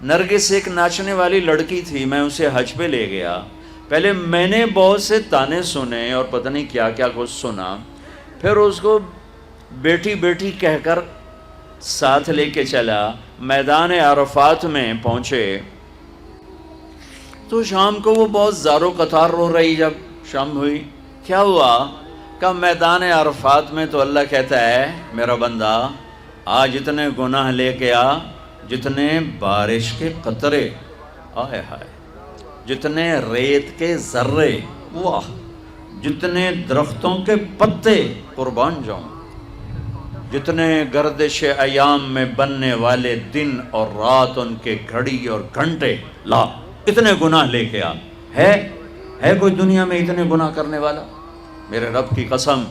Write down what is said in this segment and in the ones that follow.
نرگس ایک ناچنے والی لڑکی تھی، میں اسے حج پہ لے گیا، پہلے میں نے بہت سے تانے سنے اور پتہ نہیں کیا کیا کچھ سنا، پھر اس کو بیٹی بیٹی کہہ کر ساتھ لے کے چلا، میدان عرفات میں پہنچے تو شام کو وہ بہت زارو قطار رو رہی، جب شام ہوئی کیا ہوا؟ کہ میدان عرفات میں تو اللہ کہتا ہے میرا بندہ آج اتنے گناہ لے کے آ جتنے بارش کے قطرے، آئے ہائے، جتنے ریت کے ذرے، واہ، جتنے درختوں کے پتے قربان جاؤں، جتنے گردش ایام میں بننے والے دن اور رات، ان کے گھڑی اور گھنٹے، لا اتنے گناہ لے کے آ۔ ہے کوئی دنیا میں اتنے گناہ کرنے والا؟ میرے رب کی قسم،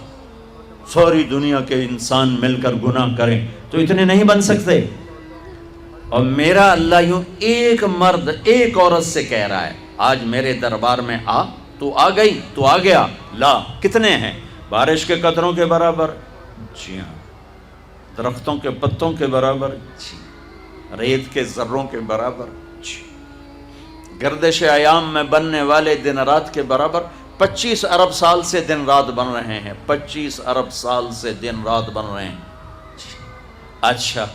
ساری دنیا کے انسان مل کر گناہ کریں تو اتنے نہیں بن سکتے، اور میرا اللہ یوں ایک مرد ایک عورت سے کہہ رہا ہے آج میرے دربار میں آ، تو آ گئی، تو آ گیا، لا کتنے ہیں؟ بارش کے قطروں کے برابر، جی ہاں، درختوں کے پتوں کے برابر، جی، ریت کے ذروں کے برابر، جی، گردش ایام میں بننے والے دن رات کے برابر۔ 25 ارب سال سے دن رات بن رہے ہیں، 25 ارب سال سے دن رات بن رہے ہیں، جی۔ اچھا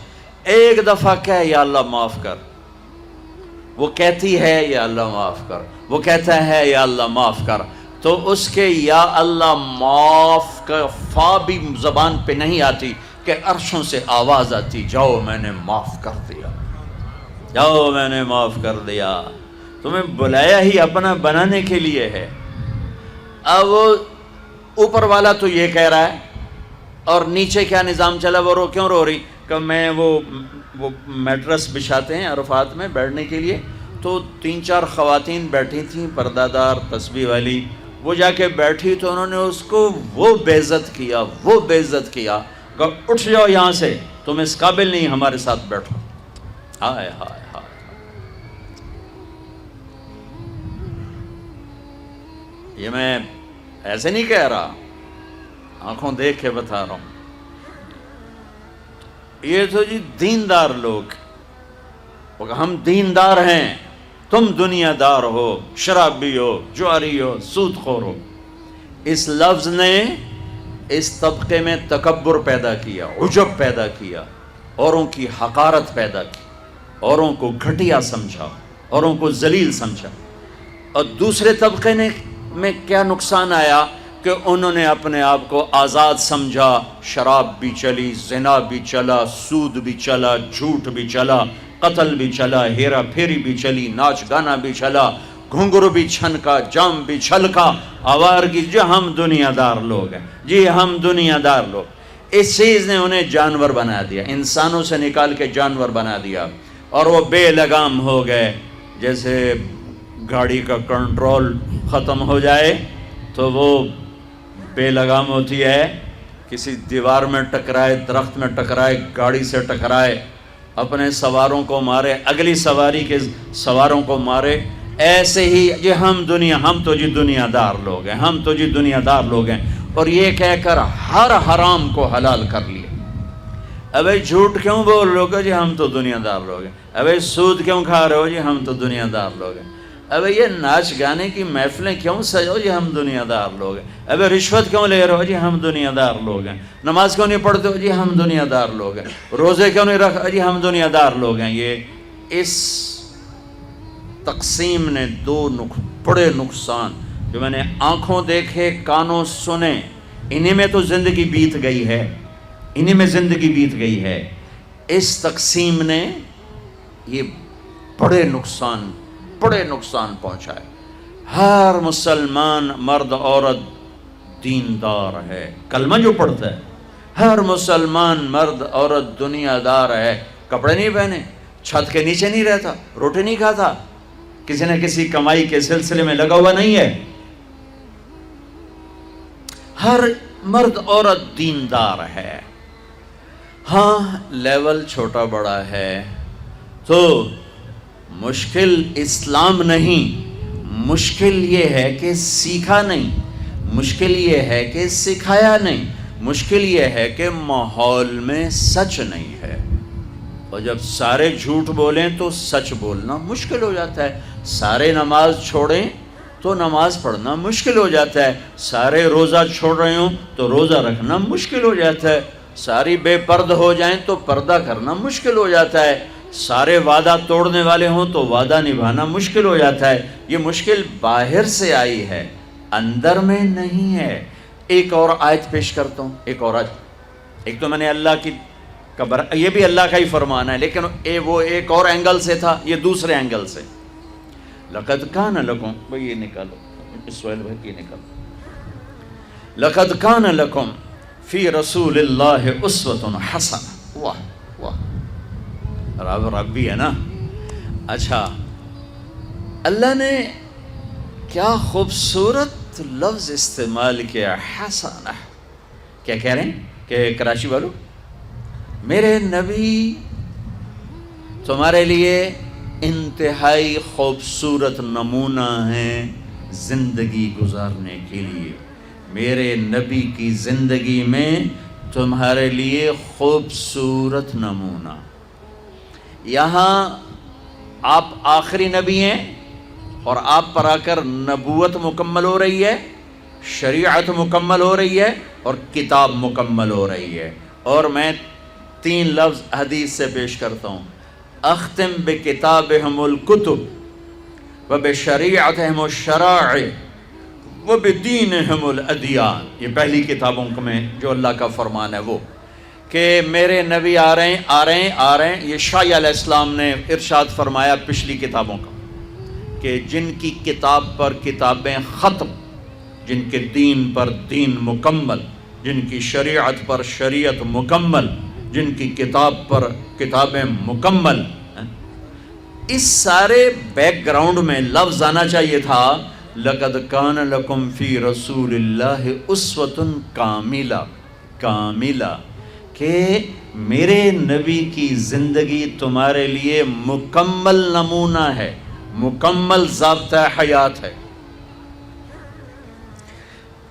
ایک دفعہ کہے یا اللہ معاف کر، وہ کہتی ہے یا اللہ معاف کر، وہ کہتا ہے یا اللہ معاف کر، تو اس کے یا اللہ معاف کا فا بھی زبان پہ نہیں آتی کہ عرشوں سے آواز آتی، جاؤ میں نے معاف کر دیا، جاؤ میں نے معاف کر دیا۔ تمہیں بلایا ہی اپنا بنانے کے لیے ہے۔ اب اوپر والا تو یہ کہہ رہا ہے، اور نیچے کیا نظام چلا، وہ کیوں رو رہی؟ کہ میں وہ میٹرس بچھاتے ہیں عرفات میں بیٹھنے کے لیے، تو 3-4 خواتین بیٹھی تھیں پردہ دار تسبیح والی، وہ جا کے بیٹھی تو انہوں نے اس کو وہ بے عزت کیا، وہ بے عزت کیا کہ اٹھ جاؤ یہاں سے، تم اس قابل نہیں ہمارے ساتھ بیٹھو۔ ہائے ہائے ہائے، یہ میں ایسے نہیں کہہ رہا، آنکھوں دیکھ کے بتا رہا ہوں۔ یہ تو جی دیندار لوگ، ہم دیندار ہیں، تم دنیا دار ہو، شرابی ہو، جواری ہو، سود خور ہو۔ اس لفظ نے اس طبقے میں تکبر پیدا کیا، عجب پیدا کیا، اوروں کی حقارت پیدا کی، اوروں کو گھٹیا سمجھا، اوروں کو ذلیل سمجھا۔ اور دوسرے طبقے میں کیا نقصان آیا کہ انہوں نے اپنے آپ کو آزاد سمجھا، شراب بھی چلی، زنا بھی چلا، سود بھی چلا، جھوٹ بھی چلا، قتل بھی چلا، ہیرا پھیری بھی چلی، ناچ گانا بھی چلا، گھنگرو بھی چھنکا، جام بھی چھلکا، آوارگی، جو ہم دنیا دار لوگ ہیں، جی ہم دنیا دار لوگ۔ اس چیز نے انہیں جانور بنا دیا، انسانوں سے نکال کے جانور بنا دیا، اور وہ بے لگام ہو گئے۔ جیسے گاڑی کا کنٹرول ختم ہو جائے تو وہ بے لگام ہوتی ہے، کسی دیوار میں ٹکرائے، درخت میں ٹکرائے، گاڑی سے ٹکرائے، اپنے سواروں کو مارے، اگلی سواری کے سواروں کو مارے۔ ایسے ہی یہ ہم تو جی دنیا دار لوگ ہیں، ہم تو جی دنیا دار لوگ ہیں، اور یہ کہہ کر ہر حرام کو حلال کر لیا۔ ابے جھوٹ کیوں بول رہے ہو جی ہم تو دنیا دار لوگ ہیں؟ ابے سود کیوں کھا رہے ہو جی ہم تو دنیا دار لوگ ہیں؟ ابے یہ ناچ گانے کی محفلیں کیوں سجو جی ہم دنیا دار لوگ ہیں؟ ابے رشوت کیوں لے رہے ہو جی ہم دنیا دار لوگ ہیں؟ نماز کیوں نہیں پڑھتے ہو جی ہم دنیا دار لوگ ہیں؟ روزے کیوں نہیں رکھا جی ہم دنیا دار لوگ ہیں؟ یہ اس تقسیم نے دو بڑے نقصان، جو میں نے آنکھوں دیکھے، کانوں سنے، انہی میں تو زندگی بیت گئی ہے، انہی میں زندگی بیت گئی ہے۔ اس تقسیم نے یہ بڑے نقصان پہنچائے۔ ہر مسلمان مرد عورت دیندار ہے، کلمہ جو پڑھتا ہے، ہر مسلمان مرد عورت دنیا دار ہے، کپڑے نہیں پہنے، چھت کے نیچے نہیں رہتا، روٹی نہیں کھاتا، کسی نہ کسی کمائی کے سلسلے میں لگا ہوا نہیں ہے، ہر مرد عورت دیندار ہے۔ ہاں لیول چھوٹا بڑا ہے تو مشکل اسلام نہیں، مشکل یہ ہے کہ سیکھا نہیں، مشکل یہ ہے کہ سکھایا نہیں، مشکل یہ ہے کہ ماحول میں سچ نہیں ہے۔ اور جب سارے جھوٹ بولیں تو سچ بولنا مشکل ہو جاتا ہے، سارے نماز چھوڑیں تو نماز پڑھنا مشکل ہو جاتا ہے، سارے روزہ چھوڑ رہے ہوں تو روزہ رکھنا مشکل ہو جاتا ہے، ساری بے پرد ہو جائیں تو پردہ کرنا مشکل ہو جاتا ہے، سارے وعدہ توڑنے والے ہوں تو وعدہ نبھانا مشکل ہو جاتا ہے۔ یہ مشکل باہر سے آئی ہے، اندر میں نہیں ہے۔ ایک اور آیت پیش کرتا ہوں، ایک اور آیت۔ ایک تو میں نے اللہ کی یہ بھی اللہ کا ہی فرمان ہے، لیکن وہ ایک اور اینگل سے تھا، یہ دوسرے اینگل سے۔ لقد کان لکم، بھئی یہ نکالو، سہیل بھائی یہ نکالو۔ لقد کان لکم فی رسول اللہ اسوۃ حسنہ۔ واہ واہ، رب بھی ہے نا۔ اچھا، اللہ نے کیا خوبصورت لفظ استعمال کیا، حسنہ۔ کیا کہہ رہے ہیں کہ کراچی والوں، میرے نبی تمہارے لیے انتہائی خوبصورت نمونہ ہیں زندگی گزارنے کے لیے، میرے نبی کی زندگی میں تمہارے لیے خوبصورت نمونہ۔ یہاں آپ آخری نبی ہیں اور آپ پر آ کر نبوت مکمل ہو رہی ہے، شریعت مکمل ہو رہی ہے اور کتاب مکمل ہو رہی ہے۔ اور میں 3 لفظ حدیث سے پیش کرتا ہوں، اختم بکتابہم الکتب وبشریعتہم الشرائع وبدینہم الادیان۔ یہ پہلی کتابوں میں جو اللہ کا فرمان ہے وہ کہ میرے نبی آ رہے ہیں۔ یہ شاہ علیہ السلام نے ارشاد فرمایا پچھلی کتابوں کا کہ جن کی کتاب پر کتابیں ختم، جن کے دین پر دین مکمل، جن کی شریعت پر شریعت مکمل، جن کی کتاب پر کتابیں مکمل۔ اس سارے بیک گراؤنڈ میں لفظ آنا چاہیے تھا لقد کان لکم فی رسول اللہ اسوۃ کاملہ، کاملہ، کہ میرے نبی کی زندگی تمہارے لیے مکمل نمونہ ہے، مکمل ضابطہ حیات ہے۔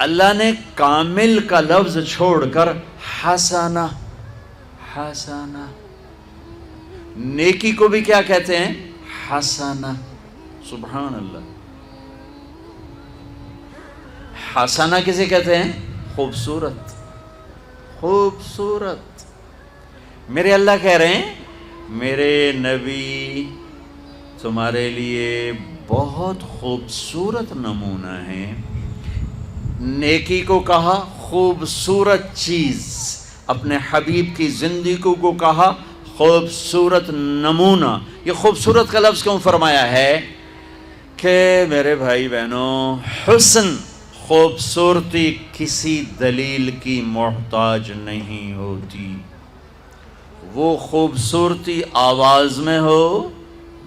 اللہ نے کامل کا لفظ چھوڑ کر حسنہ، حسنہ، نیکی کو بھی کیا کہتے ہیں؟ حسنہ۔ سبحان اللہ، حسنہ کسے کہتے ہیں؟ خوبصورت، خوبصورت۔ میرے اللہ کہہ رہے ہیں میرے نبی تمہارے لیے بہت خوبصورت نمونہ ہیں۔ نیکی کو کہا خوبصورت چیز، اپنے حبیب کی زندگی کو کہا خوبصورت نمونہ۔ یہ خوبصورت کا لفظ کیوں فرمایا ہے کہ میرے بھائی بہنوں، حسن، خوبصورتی کسی دلیل کی محتاج نہیں ہوتی۔ وہ خوبصورتی آواز میں ہو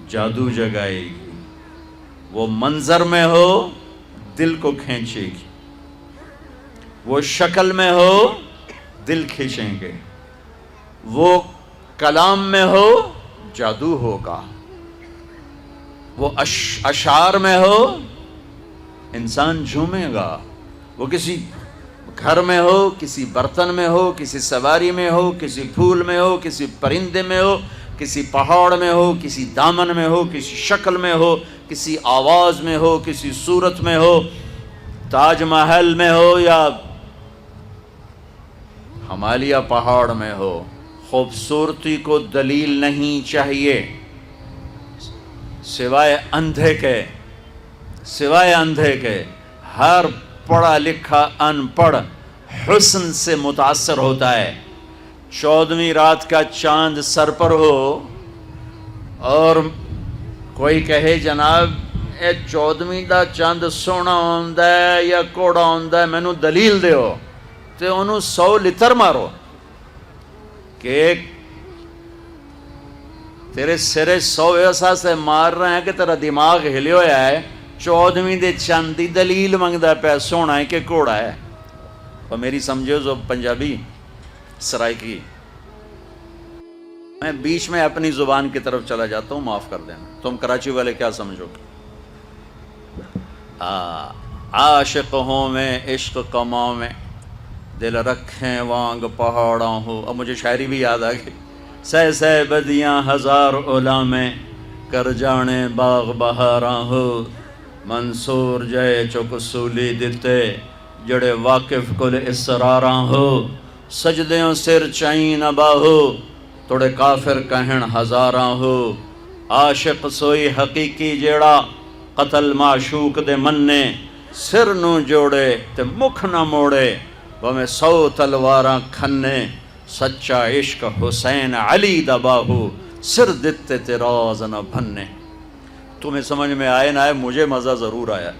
جادو جگائے گی، وہ منظر میں ہو دل کو کھینچے گی، وہ شکل میں ہو دل کھینچیں گے، وہ کلام میں ہو جادو ہوگا، وہ اشعار میں ہو انسان جھومے گا، وہ کسی گھر میں ہو، کسی برتن میں ہو، کسی سواری میں ہو، کسی پھول میں ہو، کسی پرندے میں ہو، کسی پہاڑ میں ہو، کسی دامن میں ہو، کسی شکل میں ہو، کسی آواز میں ہو، کسی صورت میں ہو، تاج محل میں ہو یا ہمالیہ پہاڑ میں ہو۔ خوبصورتی کو دلیل نہیں چاہیے سوائے اندھے کے، سوائے اندھے کے۔ ہر پڑھا لکھا ان پڑھ حسن سے متاثر ہوتا ہے۔ 14ویں رات کا چاند سر پر ہو اور کوئی کہے جناب اے 14ویں دا چاند سونا ہوندا ہے یا کوڑا ہوندا ہے، مینوں دلیل دیو، تے انہوں 100 لتر مارو کہ تیرے سرے 100 ایسا سے مار رہے ہیں کہ تیرا دماغ ہلے ہویا ہے۔ 14ویں دے چاند دی دلیل منگدا پیا سونا ہے کہ کوڑا ہے۔ اور میری سمجھو جو پنجابی سرائکی، میں بیچ میں اپنی زبان کی طرف چلا جاتا ہوں، معاف کر دینا، تم کراچی والے کیا سمجھو گے؟ عاشق ہوں میں عشق کماں میں، دل رکھیں وانگ پہاڑاں ہو۔ اب مجھے شاعری بھی یاد آ گئی، سہ سہ بدیاں ہزار اولا میں کر جانے باغ بہاراں ہو منصور جے چک سولی دتے جڑے واقف کل اسراراں ہو سجدیوں سر چائیں نہ باہو توڑے کافر کہن ہزاراں ہو عاشق سوئی حقیقی جیڑا قتل معشوق دے مننے سر نو جوڑے تے مکھ نہ موڑے بھویں 100 تلواراں کھنے سچا عشق حسین علی دا باہو سر دتے تے راز نہ بھنے۔ تمہیں سمجھ میں آئے نہ آئے، مجھے مزہ ضرور آیا۔